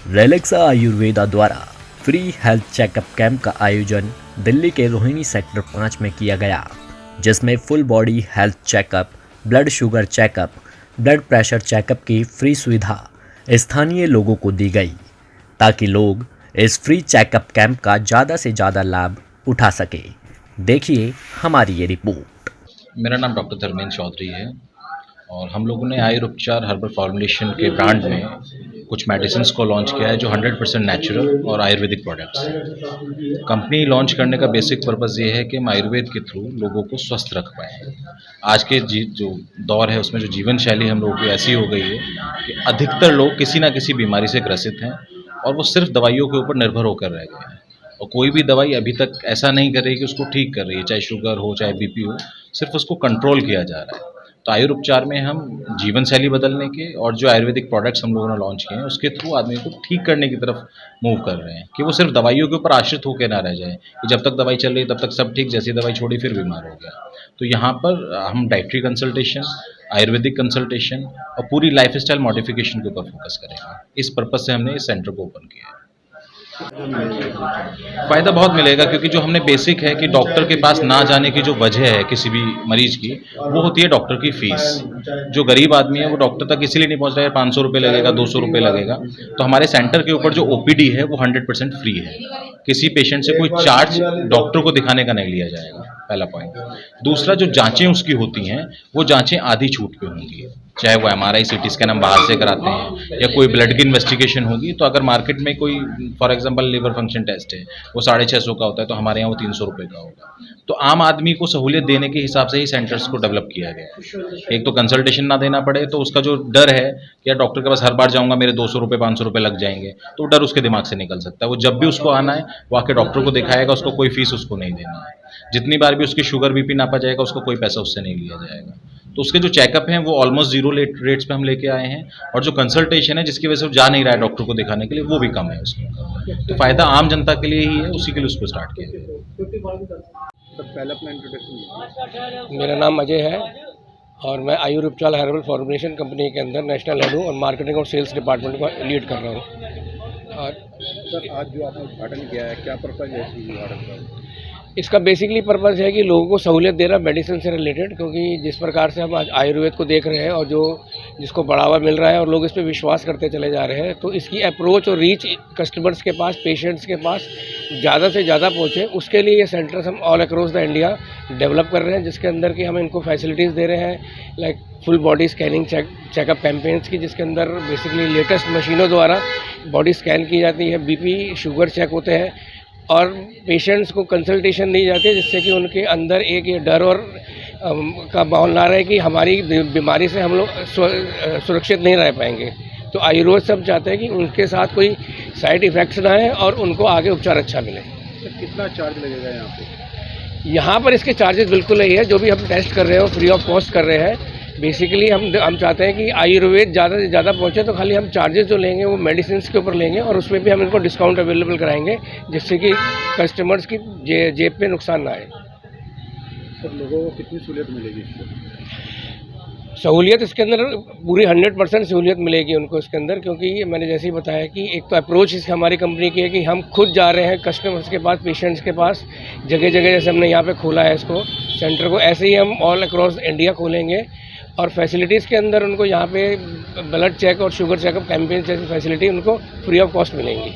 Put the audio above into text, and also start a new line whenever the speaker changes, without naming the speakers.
रेलेक्सा आयुर्वेदा द्वारा free health checkup camp का आयोजन दिल्ली के रोहिणी सेक्टर 5 में किया गया, जिसमें full body health checkup, blood sugar checkup, blood pressure checkup की फ्री सुविधा स्थानीय लोगों को दी गई, ताकि लोग इस फ्री चेकअप कैंप का ज़्यादा से ज़्यादा लाभ उठा सके। देखिए हमारी ये रिपोर्ट।
मेरा नाम डॉक्टर धर्मेंद्र चौधरी है और हम लोगों ने आयुर्वेद हर्बल फॉर्मुलेशन के ब्रांड में कुछ मेडिसिन को लॉन्च किया है जो 100% नेचुरल और आयुर्वेदिक प्रोडक्ट्स हैं। कंपनी लॉन्च करने का बेसिक पर्पज़ ये है कि हम आयुर्वेद के थ्रू लोगों को स्वस्थ रख पाएँ। आज के जो दौर है उसमें जो जीवन शैली हम लोगों की ऐसी हो गई है कि अधिकतर लोग किसी ना किसी बीमारी से ग्रसित हैं और वो सिर्फ दवाइयों के ऊपर निर्भर होकर रह गए हैं और कोई भी दवाई अभी तक ऐसा नहीं कर रही कि उसको ठीक कर रही है, चाहे शुगर हो चाहे बीपी हो, सिर्फ उसको कंट्रोल किया जा रहा है। तो आयुर्वेद में हम जीवन शैली बदलने के और जो आयुर्वेदिक प्रोडक्ट्स हम लोगों ने लॉन्च किए हैं उसके थ्रू आदमी को ठीक करने की तरफ मूव कर रहे हैं कि वो सिर्फ दवाइयों के ऊपर आश्रित होकर ना रह जाए कि जब तक दवाई चल रही तब तक सब ठीक, जैसी दवाई छोड़ी फिर बीमार हो गया। तो यहाँ पर हम डाइटरी कंसल्टेशन, आयुर्वेदिक कंसल्टेशन और पूरी लाइफस्टाइल मॉडिफिकेशन के ऊपर फोकस करेंगे। इस पर्पज़ से हमने इस सेंटर को ओपन किया है। फ़ायदा बहुत मिलेगा क्योंकि जो हमने बेसिक है कि डॉक्टर के पास ना जाने की जो वजह है किसी भी मरीज की, वो होती है डॉक्टर की फ़ीस। जो गरीब आदमी है वो डॉक्टर तक इसीलिए नहीं पहुंच रहा है, 500 रुपये लगेगा, 200 रुपये लगेगा। तो हमारे सेंटर के ऊपर जो ओपीडी है वो 100% फ्री है। किसी पेशेंट से कोई चार्ज डॉक्टर को दिखाने का नहीं लिया जाएगा, पहला पॉइंट। दूसरा, जो जाँचें उसकी होती हैं वो जाँचें आधी छूट पे होंगी, चाहे वो MRI CT स्कैन हम बाहर से कराते हैं या कोई ब्लड की इन्वेस्टिगेशन होगी। तो अगर मार्केट में कोई for example liver function test है वो 650 का होता है, तो हमारे यहाँ वो 300 रुपये का होगा। तो आम आदमी को सहूलियत देने के हिसाब से ही सेंटर्स को डेवलप किया गया है। एक तो कंसल्टेशन ना देना पड़े, तो उसका जो डर है कि यार डॉक्टर के पास हर बार जाऊँगा मेरे 200 रुपये 500 रुपये लग जाएंगे, तो डर उसके दिमाग से निकल सकता है। वो जब भी उसको आना है वो आके डॉक्टर को दिखाएगा, उसको कोई फीस उसको नहीं देना है। जितनी बार भी उसकी शुगर BP नापा जाएगा उसको कोई पैसा उससे नहीं लिया जाएगा। तो उसके जो चेकअप हैं वो ऑलमोस्ट जीरो रेट्स पे हम लेके आए हैं और जो कंसल्टेशन है जिसकी वजह से वो जा नहीं रहा है डॉक्टर को दिखाने के लिए, वो भी कम है उसमें। तो फ़ायदा आम जनता के लिए ही है, उसी के लिए उसको स्टार्ट किया गया।
पहला अपना इंट्रोडक्शन।
मेरा नाम अजय है और मैं आयुर्वेद हर्बल फॉर्मुलेशन कंपनी के अंदर नेशनल हेड हूँ और मार्केटिंग और सेल्स डिपार्टमेंट को लीड कर रहा हूँ। और
सर, आज जो आपने उद्घाटन किया है, क्या पर्पज़ है इस उद्घाटन का?
इसका बेसिकली पर्पज़ है कि लोगों को सहूलियत देना मेडिसिन से रिलेटेड, क्योंकि जिस प्रकार से हम आज आयुर्वेद को देख रहे हैं और जिसको बढ़ावा मिल रहा है और लोग इस पर विश्वास करते चले जा रहे हैं, तो इसकी अप्रोच और रीच कस्टमर्स के पास, पेशेंट्स के पास ज़्यादा से ज़्यादा पहुँचे, उसके लिए ये सेंटर्स हम all across the India develop कर रहे हैं, जिसके अंदर कि हम इनको फैसिलिटीज़ दे रहे हैं like full body scanning checkup campaigns की, जिसके अंदर बेसिकली लेटेस्ट मशीनों द्वारा बॉडी स्कैन की जाती है, BP शुगर चेक होते हैं और पेशेंट्स को कंसल्टेशन दी जाती है, जिससे कि उनके अंदर एक ये डर और का माहौल ना रहे कि हमारी बीमारी से हम लोग सुरक्षित नहीं रह पाएंगे। तो आयुर्वेद सब चाहते हैं कि उनके साथ कोई साइड इफ़ेक्ट्स ना आए और उनको आगे उपचार अच्छा मिले।
तो कितना चार्ज लगेगा यहाँ पे?
यहाँ पर इसके चार्जेस बिल्कुल नहीं है, जो भी हम टेस्ट कर रहे हो फ्री ऑफ कॉस्ट कर रहे हैं। बेसिकली हम चाहते हैं कि आयुर्वेद ज़्यादा से ज़्यादा पहुँचे, तो खाली हम चार्जेस जो लेंगे वो मेडिसिन के ऊपर लेंगे और उसमें भी हम इनको डिस्काउंट अवेलेबल कराएंगे, जिससे कि कस्टमर्स की जेब पे नुकसान ना आए।
सर, लोगों को कितनी सहूलियत मिलेगी इससे?
सहूलियत इसके अंदर पूरी 100% सहूलियत मिलेगी उनको इसके अंदर, क्योंकि मैंने जैसे ही बताया कि एक तो अप्रोच इस हमारी कंपनी की है कि हम खुद जा रहे हैं कस्टमर्स के पास, पेशेंट्स के पास, जगह जगह जैसे हमने यहाँ पे खोला है इसको सेंटर को, ऐसे ही हम ऑल अक्रॉस इंडिया खोलेंगे और फैसिलिटीज़ के अंदर उनको यहाँ पे ब्लड चेक और शुगर चेकअप कैंपेन जैसी फैसिलिटी उनको फ्री ऑफ कॉस्ट मिलेंगी।